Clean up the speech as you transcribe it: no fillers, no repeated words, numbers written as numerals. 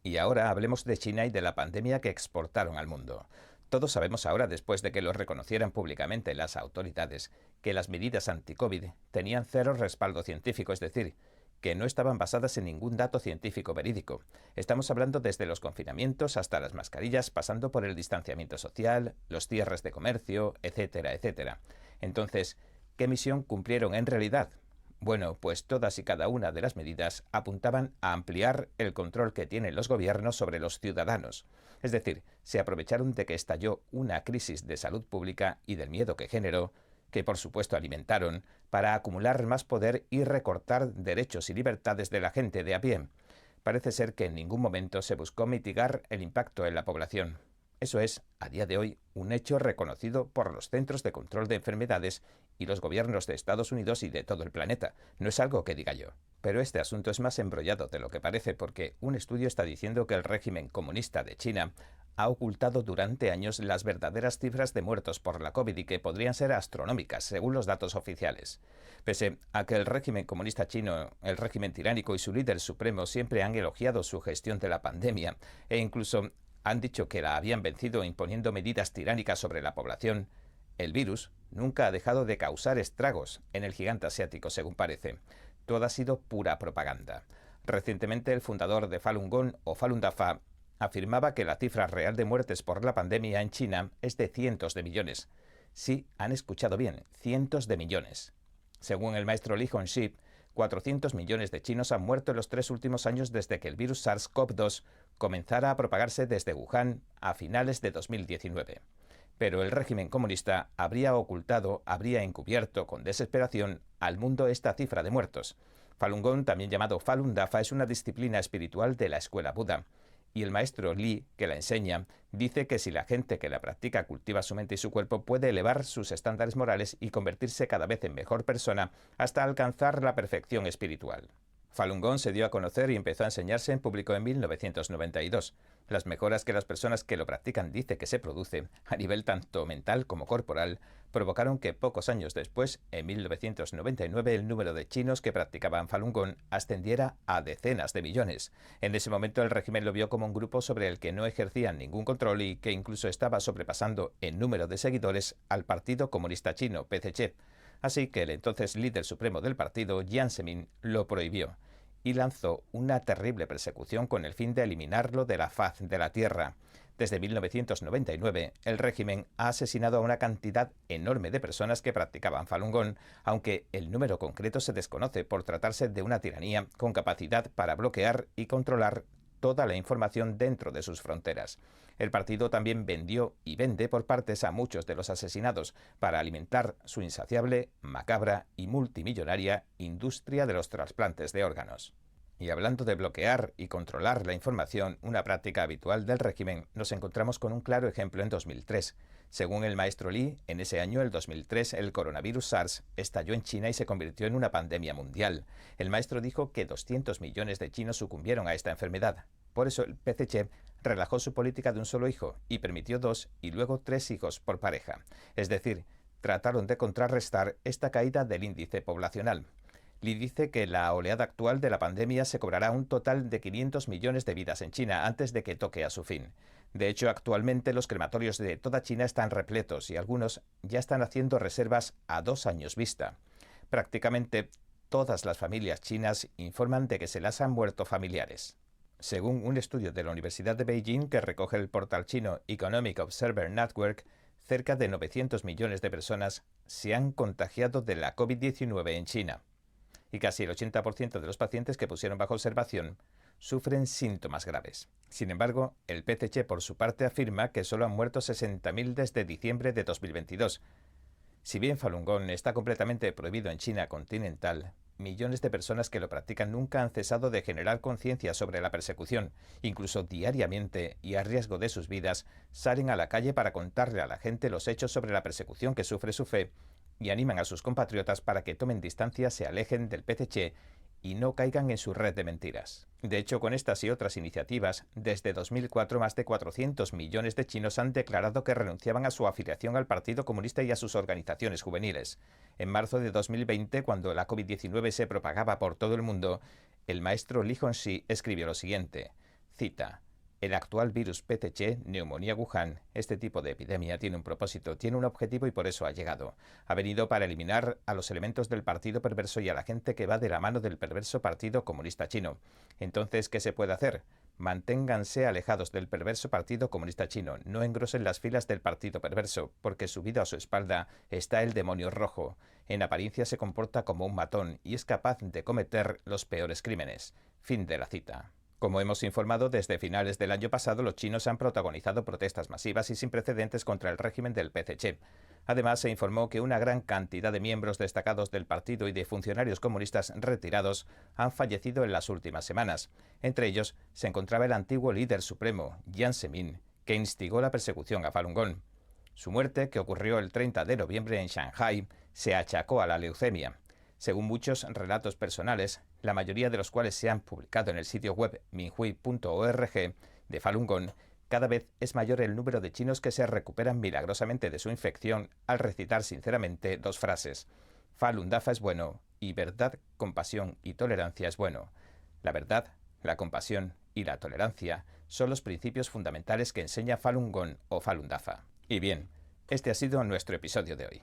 Y ahora hablemos de China y de la pandemia que exportaron al mundo. Todos sabemos ahora, después de que lo reconocieran públicamente las autoridades, que las medidas anti-COVID tenían cero respaldo científico, es decir, que no estaban basadas en ningún dato científico verídico. Estamos hablando desde los confinamientos hasta las mascarillas, pasando por el distanciamiento social, los cierres de comercio, etcétera, etcétera. Entonces, ¿qué misión cumplieron en realidad? Bueno, pues todas y cada una de las medidas apuntaban a ampliar el control que tienen los gobiernos sobre los ciudadanos. Es decir, se aprovecharon de que estalló una crisis de salud pública y del miedo que generó, que por supuesto alimentaron, para acumular más poder y recortar derechos y libertades de la gente de a pie. Parece ser que en ningún momento se buscó mitigar el impacto en la población. Eso es, a día de hoy, un hecho reconocido por los Centros de Control de Enfermedades y los gobiernos de Estados Unidos y de todo el planeta. No es algo que diga yo. Pero este asunto es más embrollado de lo que parece porque un estudio está diciendo que el régimen comunista de China ha ocultado durante años las verdaderas cifras de muertos por la COVID y que podrían ser astronómicas, según los datos oficiales. Pese a que el régimen comunista chino, el régimen tiránico y su líder supremo siempre han elogiado su gestión de la pandemia e incluso han dicho que la habían vencido imponiendo medidas tiránicas sobre la población, el virus nunca ha dejado de causar estragos en el gigante asiático, según parece. Todo ha sido pura propaganda. Recientemente el fundador de Falun Gong o Falun Dafa afirmaba que la cifra real de muertes por la pandemia en China es de cientos de millones. Sí, han escuchado bien, cientos de millones. Según el maestro Li Hongxi, 400 millones de chinos han muerto en los 3 últimos años desde que el virus SARS-CoV-2 comenzara a propagarse desde Wuhan a finales de 2019. Pero el régimen comunista habría ocultado, habría encubierto con desesperación al mundo esta cifra de muertos. Falun Gong, también llamado Falun Dafa, es una disciplina espiritual de la escuela Buda. Y el maestro Li, que la enseña, dice que si la gente que la practica cultiva su mente y su cuerpo, puede elevar sus estándares morales y convertirse cada vez en mejor persona hasta alcanzar la perfección espiritual. Falun Gong se dio a conocer y empezó a enseñarse en público en 1992. Las mejoras que las personas que lo practican dicen que se producen, a nivel tanto mental como corporal, provocaron que pocos años después, en 1999, el número de chinos que practicaban Falun Gong ascendiera a decenas de millones. En ese momento el régimen lo vio como un grupo sobre el que no ejercían ningún control y que incluso estaba sobrepasando en número de seguidores al Partido Comunista Chino, PCC. Así que el entonces líder supremo del partido, Jiang Zemin, lo prohibió y lanzó una terrible persecución con el fin de eliminarlo de la faz de la tierra. Desde 1999, el régimen ha asesinado a una cantidad enorme de personas que practicaban Falun Gong, aunque el número concreto se desconoce por tratarse de una tiranía con capacidad para bloquear y controlar toda la información dentro de sus fronteras. El partido también vendió y vende por partes a muchos de los asesinados para alimentar su insaciable, macabra y multimillonaria industria de los trasplantes de órganos. Y hablando de bloquear y controlar la información, una práctica habitual del régimen, nos encontramos con un claro ejemplo en 2003. Según el maestro Li, en ese año, el 2003, el coronavirus SARS estalló en China y se convirtió en una pandemia mundial. El maestro dijo que 200 millones de chinos sucumbieron a esta enfermedad. Por eso el PCC relajó su política de un solo hijo y permitió 2 y luego 3 hijos por pareja. Es decir, trataron de contrarrestar esta caída del índice poblacional. Li dice que la oleada actual de la pandemia se cobrará un total de 500 millones de vidas en China antes de que toque a su fin. De hecho, actualmente los crematorios de toda China están repletos y algunos ya están haciendo reservas a 2 años vista. Prácticamente todas las familias chinas informan de que se les han muerto familiares. Según un estudio de la Universidad de Beijing que recoge el portal chino Economic Observer Network, cerca de 900 millones de personas se han contagiado de la COVID-19 en China. Y casi el 80% de los pacientes que pusieron bajo observación sufren síntomas graves. Sin embargo, el PCC por su parte afirma que solo han muerto 60.000 desde diciembre de 2022. Si bien Falun Gong está completamente prohibido en China continental, millones de personas que lo practican nunca han cesado de generar conciencia sobre la persecución. Incluso diariamente y a riesgo de sus vidas, salen a la calle para contarle a la gente los hechos sobre la persecución que sufre su fe y animan a sus compatriotas para que tomen distancia, se alejen del PCC y no caigan en su red de mentiras. De hecho, con estas y otras iniciativas, desde 2004 más de 400 millones de chinos han declarado que renunciaban a su afiliación al Partido Comunista y a sus organizaciones juveniles. En marzo de 2020, cuando la COVID-19 se propagaba por todo el mundo, el maestro Li Hongxi escribió lo siguiente: Cita. El actual virus PTC, neumonía Wuhan, este tipo de epidemia tiene un propósito, tiene un objetivo y por eso ha llegado. Ha venido para eliminar a los elementos del partido perverso y a la gente que va de la mano del perverso Partido Comunista Chino. Entonces, ¿qué se puede hacer? Manténganse alejados del perverso Partido Comunista Chino, no engrosen las filas del partido perverso, porque subido a su espalda está el demonio rojo. En apariencia se comporta como un matón y es capaz de cometer los peores crímenes. Fin de la cita. Como hemos informado, desde finales del año pasado los chinos han protagonizado protestas masivas y sin precedentes contra el régimen del PCC. Además, se informó que una gran cantidad de miembros destacados del partido y de funcionarios comunistas retirados han fallecido en las últimas semanas. Entre ellos se encontraba el antiguo líder supremo, Jiang Zemin, que instigó la persecución a Falun Gong. Su muerte, que ocurrió el 30 de noviembre en Shanghái, se achacó a la leucemia. Según muchos relatos personales, la mayoría de los cuales se han publicado en el sitio web minhui.org de Falun Gong, cada vez es mayor el número de chinos que se recuperan milagrosamente de su infección al recitar sinceramente dos frases. Falun Dafa es bueno y verdad, compasión y tolerancia es bueno. La verdad, la compasión y la tolerancia son los principios fundamentales que enseña Falun Gong o Falun Dafa. Y bien, este ha sido nuestro episodio de hoy.